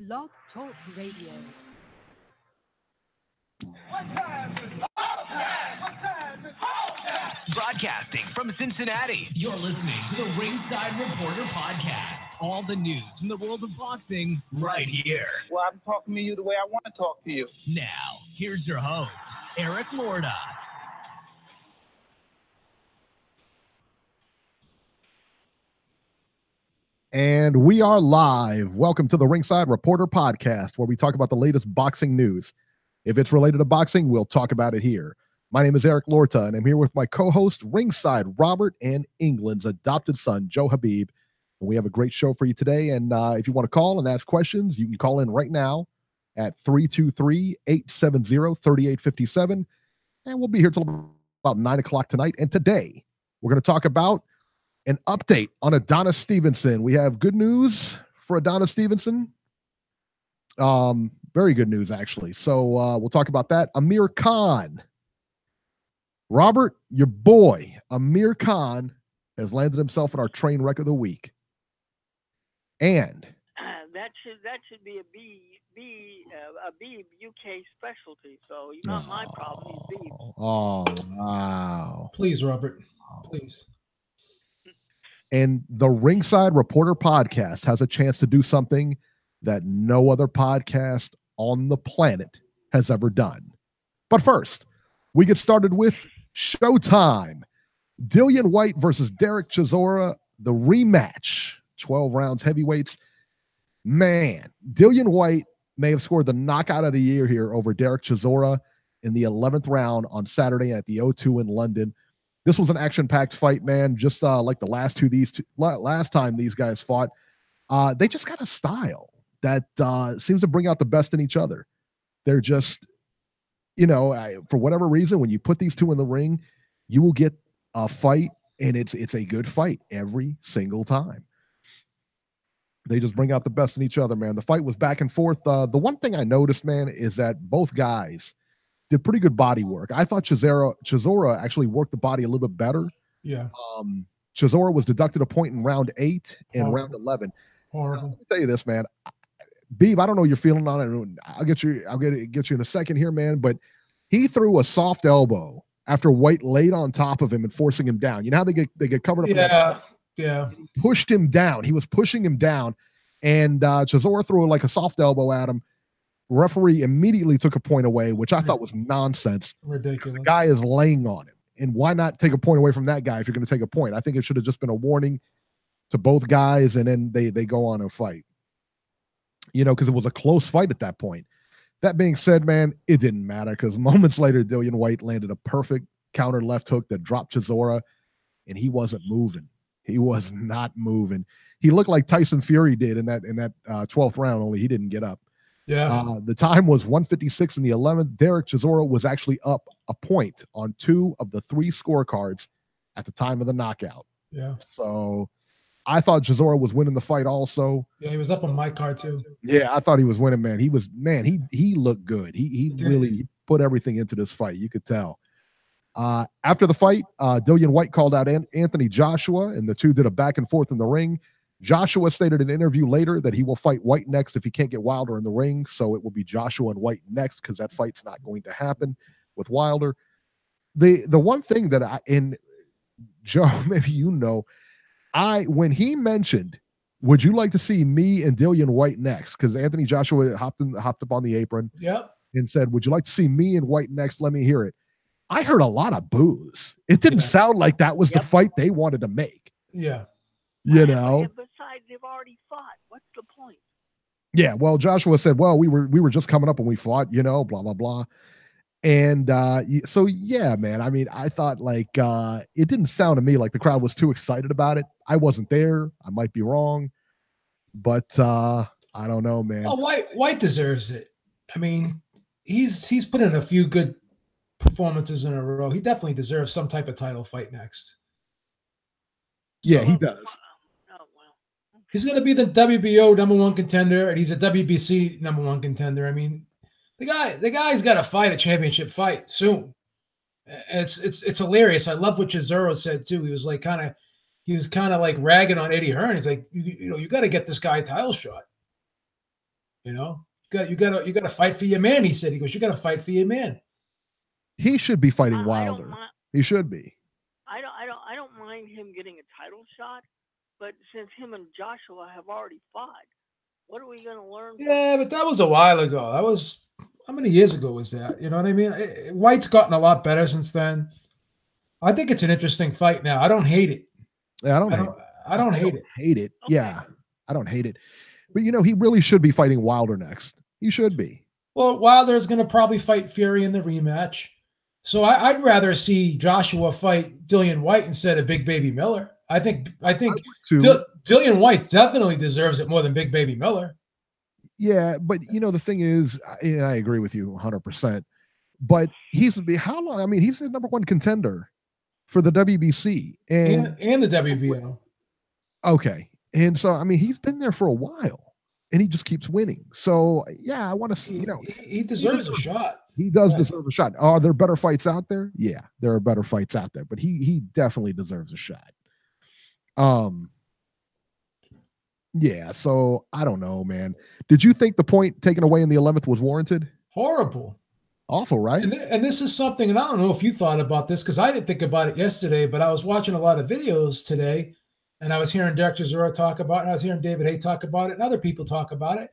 Blog Talk Radio. Broadcasting from Cincinnati, you're listening to the Ringside Reporter Podcast. All the news from the world of boxing right here. Well, I'm talking to you the way I want to talk to you. Now, here's your host, Eric Lorda. And we are live. Welcome to the Ringside Reporter Podcast, where we talk about the latest boxing news. If it's related to boxing, we'll talk about it here. My name is Eric Lorta, and I'm here with my co-host, Ringside Robert, and England's adopted son, Joe Habib. And we have a great show for you today. And if you want to call and ask questions, you can call in right now at 323-870-3857. And we'll be here till about 9 o'clock tonight. And today, we're going to talk about an update on Adonis Stevenson. We have good news for Adonis Stevenson. Very good news, actually. So we'll talk about that. Amir Khan. Robert, your boy, Amir Khan, has landed himself in our train wreck of the week. And that should be a Beeb UK specialty. So you're not my problem. He's Beeb. Oh, wow. Please, Robert. Please. And the Ringside Reporter Podcast has a chance to do something that no other podcast on the planet has ever done. But first, we get started with Showtime. Dillian Whyte versus Dereck Chisora, the rematch. 12 rounds heavyweights. Man, Dillian Whyte may have scored the knockout of the year here over Dereck Chisora in the 11th round on Saturday at the O2 in London. This was an action-packed fight, man. Just like the last time these guys fought, they just got a style that seems to bring out the best in each other. They're just, for whatever reason, when you put these two in the ring, you will get a fight, and it's a good fight every single time. They just bring out the best in each other, man. The fight was back and forth. The one thing I noticed, man, is that both guys did pretty good body work. I thought Chisora actually worked the body a little bit better. Yeah. Chisora was deducted a point in round 8 and round 11. Horrible. Let me tell you this, man. Beeb, I don't know your feeling on it. I'll get you in a second here, man. But he threw a soft elbow after Whyte laid on top of him and forcing him down. You know how they get covered up? Yeah. Pushed him down. He was pushing him down, and Chisora threw like a soft elbow at him. Referee immediately took a point away, which I thought was nonsense. Ridiculous. The guy is laying on him. And why not take a point away from that guy if you're going to take a point? I think it should have just been a warning to both guys, and then they go on and fight. Because it was a close fight at that point. That being said, man, it didn't matter because moments later, Dillian Whyte landed a perfect counter left hook that dropped Chisora, and he wasn't moving. He was not moving. He looked like Tyson Fury did in that 12th round, only he didn't get up. Yeah. The time was 156 in the 11th. Dereck Chisora was actually up a point on 2 of the 3 scorecards at the time of the knockout. Yeah. So I thought Chisora was winning the fight also. Yeah, he was up on my card too. Yeah, I thought he was winning, man. He looked good. He really put everything into this fight. You could tell. After the fight, Dillian Whyte called out Anthony Joshua, and the two did a back and forth in the ring. Joshua stated in an interview later that he will fight Whyte next if he can't get Wilder in the ring. So it will be Joshua and Whyte next because that fight's not going to happen with Wilder. The one thing that Joe, maybe when he mentioned, would you like to see me and Dillian Whyte next? Because Anthony Joshua hopped up on the apron and said, would you like to see me and Whyte next? Let me hear it. I heard a lot of boos. It didn't sound like that was the fight they wanted to make. Yeah. Besides, they've already fought. What's the point? Yeah, well, Joshua said, well, we were just coming up and we fought, blah, blah, blah. And so, yeah, man, I mean, I thought it didn't sound to me like the crowd was too excited about it. I wasn't there. I might be wrong. But I don't know, man. Oh, Whyte deserves it. I mean, he's put in a few good performances in a row. He definitely deserves some type of title fight next. Yeah, he does. He's going to be the WBO #1 contender, and he's a WBC #1 contender. I mean, the guy's got to fight a championship fight soon. It's hilarious. I love what Chisora said too. He was kind of like ragging on Eddie Hearn. He's like, you got to get this guy a title shot. You know, you got to fight for your man. He said, he goes, you got to fight for your man. He should be fighting I Wilder. don't mind, He should be. I don't mind him getting a title shot, but since him and Joshua have already fought, what are we going to learn? Yeah, but that was a while ago. That was, how many years ago was that? You know what I mean? White's gotten a lot better since then. I think it's an interesting fight now. I don't hate it. Yeah, I don't hate it. Hate it. Okay. Yeah, I don't hate it. But he really should be fighting Wilder next. He should be. Well, Wilder's going to probably fight Fury in the rematch. So I'd rather see Joshua fight Dillian Whyte instead of Big Baby Miller. I think Dillian Whyte definitely deserves it more than Big Baby Miller. Yeah, but the thing is, I agree with you 100%. But he's how long? I mean, he's the #1 contender for the WBC and the WBO. Okay, and so I mean, he's been there for a while, and he just keeps winning. So yeah, I want to see. He deserves a shot. He does deserve a shot. Are there better fights out there? Yeah, there are better fights out there, but he definitely deserves a shot. Yeah, so I don't know, man. Did you think the point taken away in the 11th was warranted? Horrible. Awful, right? And this is something, and I don't know if you thought about this, because I didn't think about it yesterday, but I was watching a lot of videos today, and I was hearing Dereck Chisora talk about it, and I was hearing David Haye talk about it, and other people talk about it.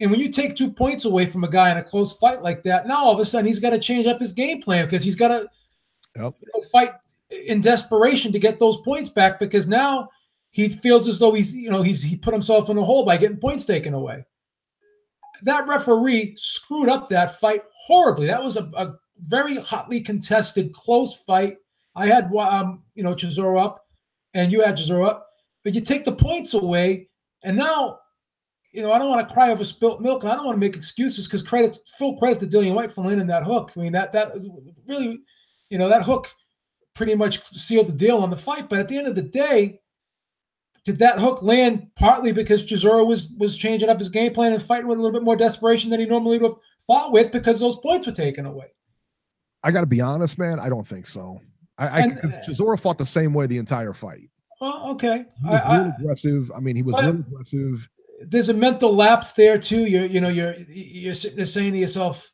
And when you take 2 points away from a guy in a close fight like that, now all of a sudden he's got to change up his game plan because he's got to fight in desperation to get those points back, because now he feels as though he put himself in a hole by getting points taken away. That referee screwed up that fight horribly. That was a very hotly contested, close fight. I had Chisora up, and you had Chisora up, but you take the points away, and now I don't want to cry over spilt milk, and I don't want to make excuses, because full credit to Dillian Whyte for landing that hook. I mean, that really, that hook pretty much sealed the deal on the fight. But at the end of the day, did that hook land partly because Chisora was changing up his game plan and fighting with a little bit more desperation than he normally would have fought with, because those points were taken away? I got to be honest, man. I don't think so. Because Chisora fought the same way the entire fight. Well, okay. He was really aggressive. I mean, he was really aggressive. There's a mental lapse there too. You're sitting there saying to yourself,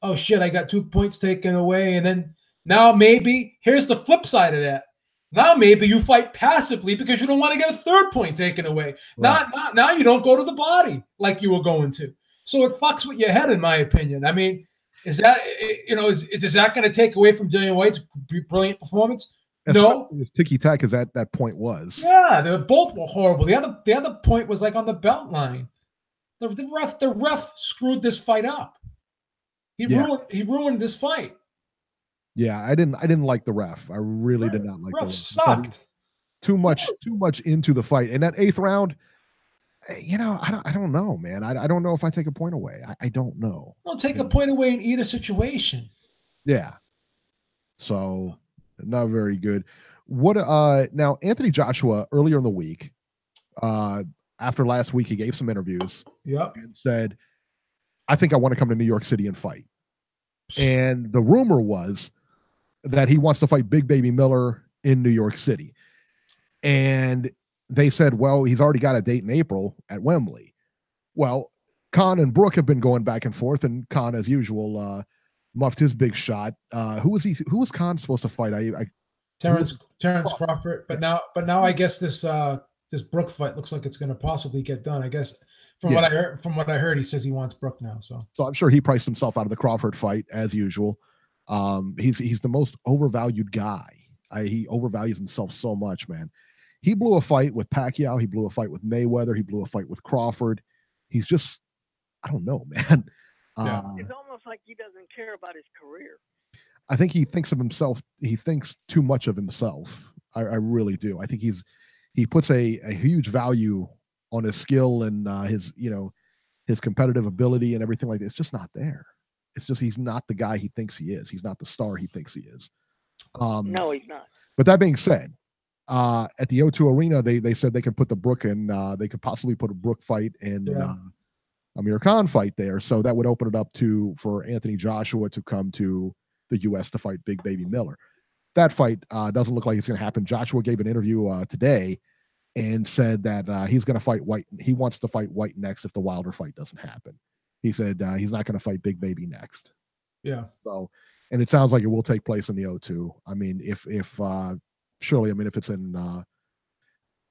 "Oh shit, I got 2 points taken away," and then now maybe here's the flip side of that. Now maybe you fight passively because you don't want to get a 3rd point taken away. Right. Now you don't go to the body like you were going to. So it fucks with your head, in my opinion. I mean, is that is that going to take away from Dillian Whyte's brilliant performance? No, as ticky-tack as that point was. Yeah, they both were horrible. The other point was like on the belt line. The ref screwed this fight up. He ruined this fight. Yeah, I didn't like the ref. I really did not like the ref. Sucked. Too much into the fight. And that 8th round, I don't know, man. I don't know if I take a point away. I don't know. Don't take a point away in either situation. Yeah. So not very good. What now Anthony Joshua earlier in the week, after last week, he gave some interviews. Yep. And said, I think I want to come to New York City and fight. And the rumor was that he wants to fight Big Baby Miller in New York City. And they said, well, he's already got a date in April at Wembley. Well, Khan and Brooke have been going back and forth, and Khan, as usual, muffed his big shot. Who was Khan supposed to fight? Terrence Crawford. But now I guess this Brooke fight looks like it's going to possibly get done. I guess from what I heard, he says he wants Brooke now. So I'm sure he priced himself out of the Crawford fight as usual. He's the most overvalued guy. He overvalues himself so much, man. He blew a fight with Pacquiao. He blew a fight with Mayweather. He blew a fight with Crawford. He's just, I don't know, man. It's almost like he doesn't care about his career. I think he thinks of himself. He thinks too much of himself. I really do. I think he puts a huge value on his skill and his competitive ability and everything like that. It's just not there. It's just he's not the guy he thinks he is. He's not the star he thinks he is. No, he's not. But that being said, at the O2 Arena, they said they could put the Brooke in. They could possibly put a Brooke fight and Amir Khan fight there. So that would open it up for Anthony Joshua to come to the U.S. to fight Big Baby Miller. That fight doesn't look like it's going to happen. Joshua gave an interview today and said that he's going to fight Whyte. He wants to fight Whyte next if the Wilder fight doesn't happen. He said he's not going to fight Big Baby next. Yeah. So, and it sounds like it will take place in the O2. I mean, if surely, I mean, if it's in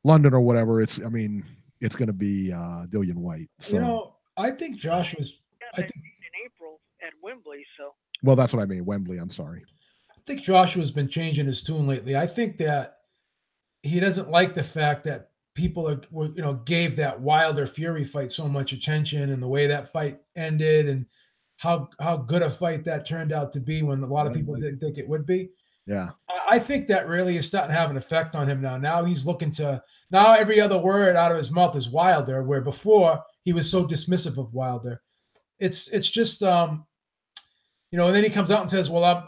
London or whatever, it's going to be Dillian Whyte. So, I think Joshua's. I think in April at Wembley. So. Well, that's what I mean. Wembley. I'm sorry. I think Joshua's been changing his tune lately. I think that he doesn't like the fact that people gave that Wilder Fury fight so much attention, and the way that fight ended, and how good a fight that turned out to be when a lot of people didn't think it would be. Yeah. I think that really is starting to have an effect on him now. Now he's looking to, now every other word out of his mouth is Wilder, where before he was so dismissive of Wilder. It's just, and then he comes out and says, well, I'm,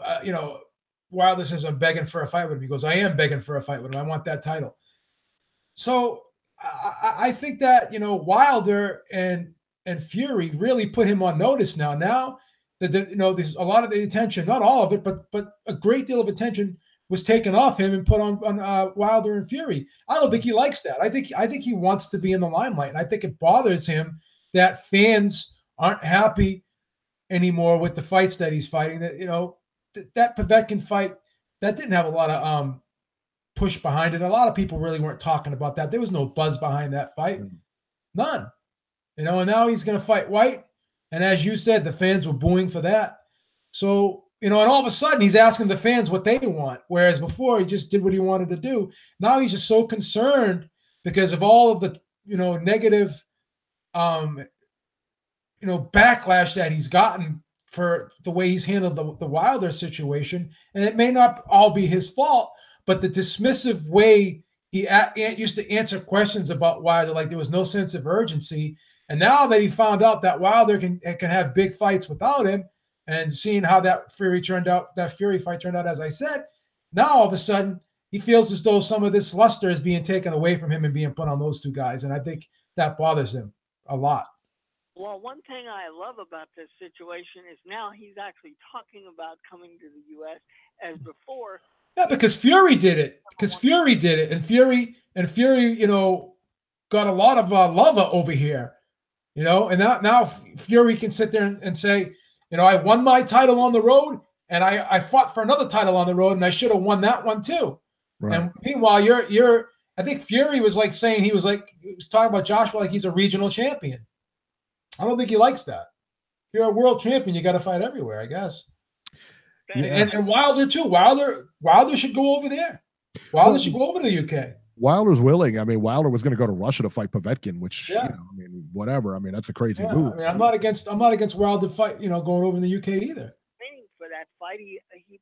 Wilder says, I'm begging for a fight with him. He goes, I am begging for a fight with him. I want that title. So I think that, Wilder and Fury really put him on notice now. Now that, there's a lot of the attention, not all of it, but a great deal of attention was taken off him and put on Wilder and Fury. I don't think he likes that. I think he wants to be in the limelight. And I think it bothers him that fans aren't happy anymore with the fights that he's fighting. That, that Povetkin fight, that didn't have a lot of push behind it. A lot of people really weren't talking about that. There was no buzz behind that fight. None. And now he's going to fight Whyte. And as you said, the fans were booing for that. So, and all of a sudden he's asking the fans what they want. Whereas before he just did what he wanted to do. Now he's just so concerned because of all of the, negative, backlash that he's gotten for the way he's handled the Wilder situation. And it may not all be his fault, but the dismissive way he used to answer questions about Wilder, like there was no sense of urgency. And now that he found out that Wilder can have big fights without him, and seeing how that Fury fight turned out, as I said, now all of a sudden he feels as though some of this luster is being taken away from him and being put on those two guys. And I think that bothers him a lot. Well, one thing I love about this situation is now he's actually talking about coming to the U.S. as before. Yeah, because Fury did it. And Fury, got a lot of love over here. And now Fury can sit there and say, I won my title on the road, and I fought for another title on the road, and I should have won that one too. Right. And meanwhile, I think Fury was like saying he was talking about Joshua like he's a regional champion. I don't think he likes that. If you're a world champion, you got to fight everywhere, I guess. Yeah. And Wilder too. Wilder should go over there. Wilder should go over to the UK. Wilder's willing. I mean, Wilder was going to go to Russia to fight Povetkin, which whatever. I mean, that's a crazy move. I mean, I'm not against Wilder fight. Going over in the UK either. For that fight, he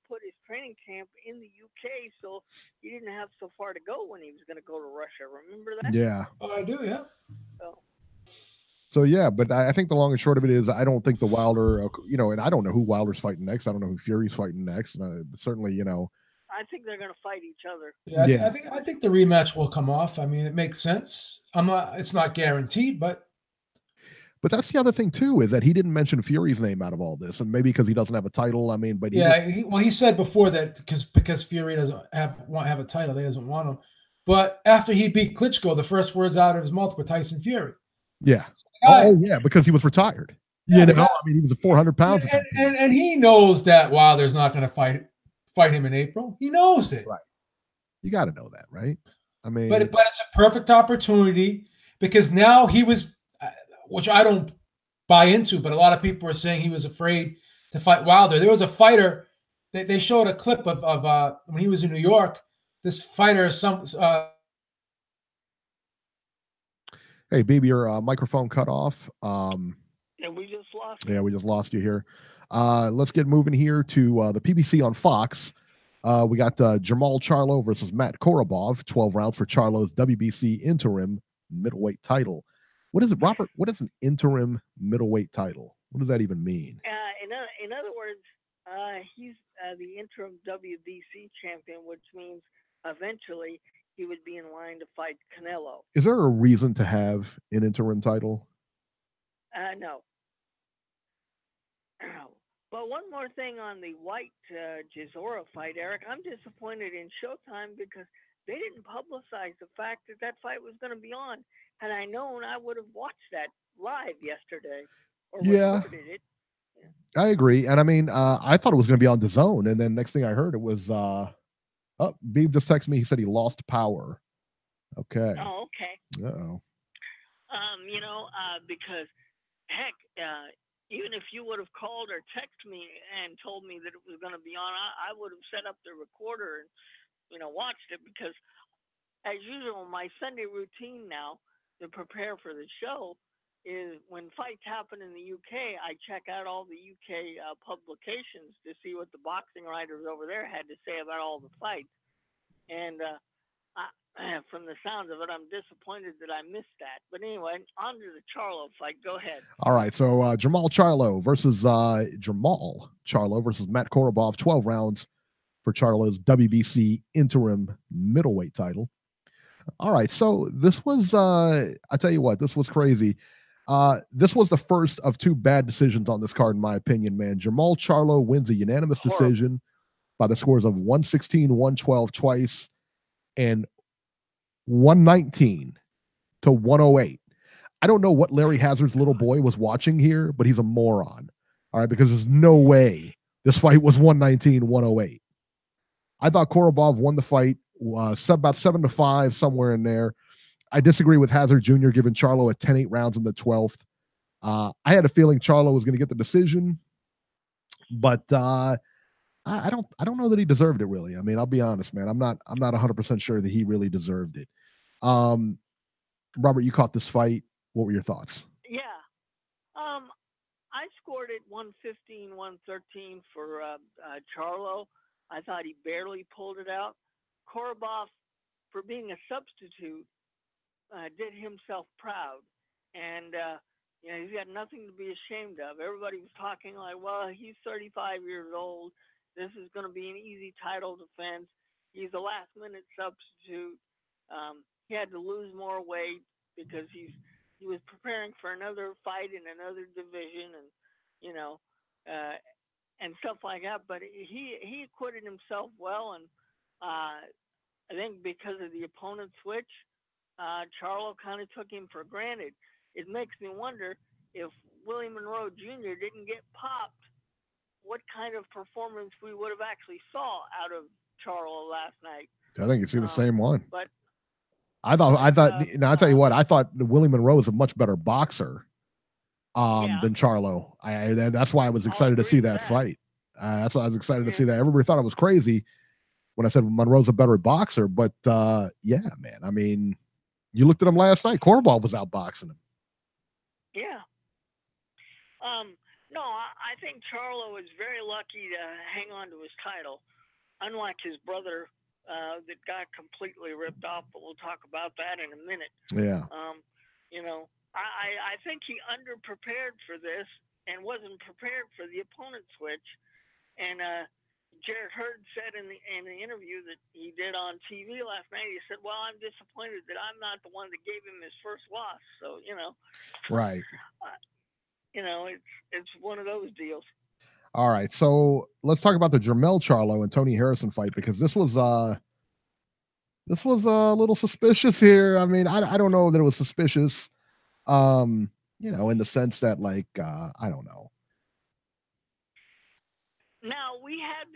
put his training camp in the UK, so he didn't have so far to go when he was going to go to Russia. Remember that? Yeah. Oh, I do. Yeah. So yeah, but I think the long and short of it is I don't think the Wilder, and I don't know who Wilder's fighting next. I don't know who Fury's fighting next. Certainly, I think they're going to fight each other. Yeah. I think the rematch will come off. I mean, it makes sense. It's not guaranteed, but that's the other thing too, is that he didn't mention Fury's name out of all this, and maybe because he doesn't have a title. I mean, but he said before that because Fury doesn't have a title, he doesn't want him. But after he beat Klitschko, the first words out of his mouth were Tyson Fury. Yeah. Yeah, because he was retired. Yeah, I mean, he was 400 pounds. And he knows that Wilder's not going to fight him in April. He knows it. Right. You got to know that, right? I mean, but it's a perfect opportunity because now he was, which I don't buy into, but a lot of people were saying he was afraid to fight Wilder. There was a fighter, they showed a clip of when he was in New York, this fighter, hey, baby, your microphone cut off. And we just lost. Yeah, we just lost you here. Let's get moving here to the PBC on Fox. We got Jamal Charlo versus Matt Korobov, 12 rounds for Charlo's WBC interim middleweight title. What is it, Robert? What is an interim middleweight title? What does that even mean? In other words, he's the interim WBC champion, which means eventually he would be in line to fight Canelo. Is there a reason to have an interim title? No. But one more thing on the Whyte Chisora fight, Eric. I'm disappointed in Showtime because they didn't publicize the fact that that fight was going to be on. Had I known, I would have watched that live yesterday or Yeah. recorded it. I agree. And I mean, I thought it was going to be on DAZN, and then next thing I heard, it was Beeb just texted me. He said he lost power. Okay. Oh, okay. Uh-oh. Because heck, even if you would have called or texted me and told me that it was going to be on, I would have set up the recorder and watched it, because as usual, my Sunday routine now to prepare for the show is when fights happen in the UK, I check out all the UK publications to see what the boxing writers over there had to say about all the fights. And from the sounds of it, I'm disappointed that I missed that. But anyway, on to the Charlo fight. Go ahead. All right. So Jamal Charlo versus Matt Korobov, 12 rounds for Charlo's WBC interim middleweight title. All right. So this was, I tell you what, this was crazy. This was the first of two bad decisions on this card, in my opinion, man. Jamal Charlo wins a unanimous decision by the scores of 116, 112 twice, and 119 to 108. I don't know what Larry Hazard's little boy was watching here, but he's a moron. All right, because there's no way this fight was 119, 108. I thought Korobov won the fight about 7-5, somewhere in there. I disagree with Hazard Jr. giving Charlo a 10-8 rounds in the 12th. I had a feeling Charlo was going to get the decision, but I don't know that he deserved it, really. I mean, I'll be honest, man. I'm not 100% sure that he really deserved it. Robert, you caught this fight. What were your thoughts? Yeah. I scored it 115, 113 for Charlo. I thought he barely pulled it out. Korobov, for being a substitute, did himself proud. And, he's got nothing to be ashamed of. Everybody was talking like, well, he's 35 years old. This is going to be an easy title defense. He's a last-minute substitute. He had to lose more weight because he was preparing for another fight in another division, and and stuff like that. But he acquitted himself well, and I think because of the opponent switch, Charlo kind of took him for granted. It makes me wonder if Willie Monroe Jr. didn't get popped, what kind of performance we would have actually saw out of Charlo last night. I think you see the same one. But I thought. I'll tell you what. I thought Willie Monroe is a much better boxer than Charlo. That's why I was excited to see that fight. That's why I was excited to see that. Everybody thought I was crazy when I said Monroe's a better boxer, but yeah, man. I mean, you looked at him last night. Korobov was outboxing him. Yeah. No, I think Charlo is very lucky to hang on to his title, unlike his brother that got completely ripped off. But we'll talk about that in a minute. Yeah. I think he underprepared for this and wasn't prepared for the opponent switch. And Jarrett Hurd said in the interview that he did on TV last night, he said, well, I'm disappointed that I'm not the one that gave him his first loss. So, Right. It's one of those deals. All right. So let's talk about the Jermell Charlo and Tony Harrison fight, because this was a little suspicious here. I mean, I don't know that it was suspicious, in the sense that, like, I don't know. Now, we had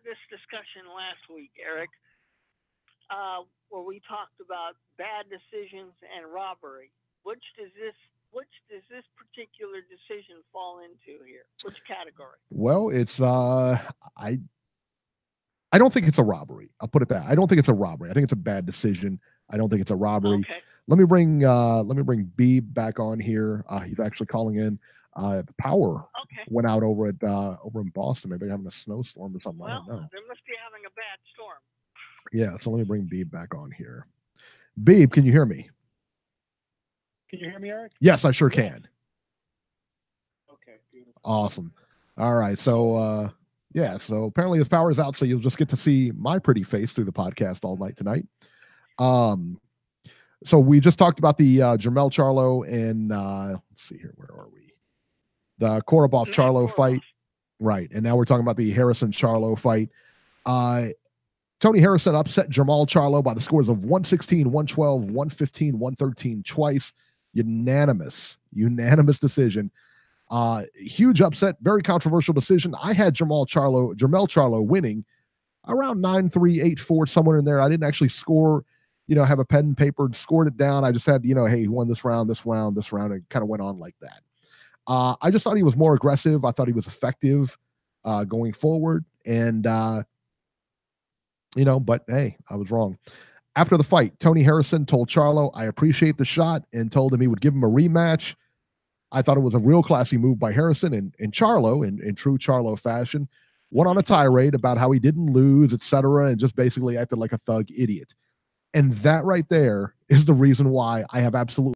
this discussion last week, Eric, where we talked about bad decisions and robbery. Which does this particular decision fall into here? Which category? Well, it's I don't think it's a robbery. I'll put it that. I don't think it's a robbery. I think it's a bad decision. I don't think it's a robbery. Okay. Let me bring Beeb back on here. He's actually calling in. The power went out over in Boston. Maybe they're having a snowstorm or something. Well, I don't know. They must be having a bad storm. Yeah, so let me bring Beeb back on here. Beeb, can you hear me? Can you hear me, Eric? Yes, I sure can. Okay, beautiful. Awesome. All right. So so apparently his power is out, so you'll just get to see my pretty face through the podcast all night tonight. So we just talked about the Jermell Charlo and let's see here, where are we? The Korobov Charlo fight. Right. And now we're talking about the Harrison Charlo fight. Tony Harrison upset Jermall Charlo by the scores of 116, 112, 115, 113 twice. Unanimous decision. Huge upset, very controversial decision. I had Jermall Charlo winning around 9-3, 8-4, somewhere in there. I didn't actually score, have a pen and paper and scored it down. I just had, hey, he won this round, and kind of went on like that. I just thought he was more aggressive. I thought he was effective going forward. And, but hey, I was wrong. After the fight, Tony Harrison told Charlo, I appreciate the shot, and told him he would give him a rematch. I thought it was a real classy move by Harrison, and Charlo, in true Charlo fashion, went on a tirade about how he didn't lose, etc., and just basically acted like a thug idiot. And that right there is the reason why I have absolutely